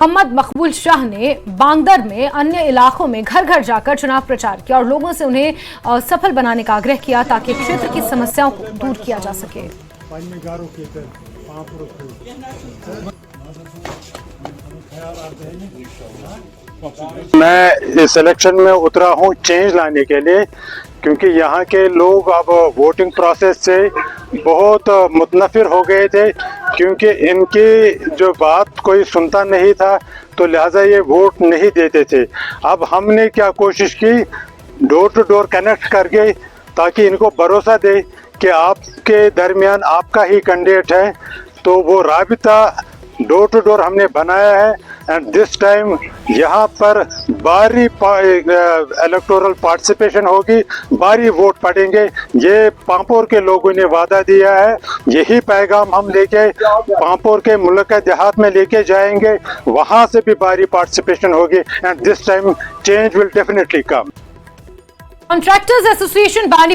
मोहम्मद मकबूल शाह ने बांदर में अन्य इलाकों में घर घर जाकर चुनाव प्रचार किया और लोगों से उन्हें सफल बनाने का आग्रह किया ताकि क्षेत्र की समस्याओं को दूर किया जा सके। मैं इस इलेक्शन में उतरा हूं चेंज लाने के लिए, क्योंकि यहाँ के लोग अब वोटिंग प्रोसेस से बहुत मुतनफिर हो गए थे, क्योंकि इनकी जो बात कोई सुनता नहीं था, तो लिहाजा ये वोट नहीं देते थे। अब हमने क्या कोशिश की, डोर टू डोर कनेक्ट करके, ताकि इनको भरोसा दे कि आपके दरमियान आपका ही कैंडिडेट है। तो वो राबिता डोर टू डोर हमने बनाया है। एंड दिस टाइम यहाँ पर भारी इलेक्टोरल पार्टिसिपेशन होगी, भारी वोट पड़ेंगे। ये पांपोर के लोगों ने वादा दिया है, यही पैगाम हम लेके पांपोर के मुल्क देहात में लेके जाएंगे, वहाँ से भी भारी पार्टिसिपेशन होगी। And this time change will definitely come. Contractors association बानी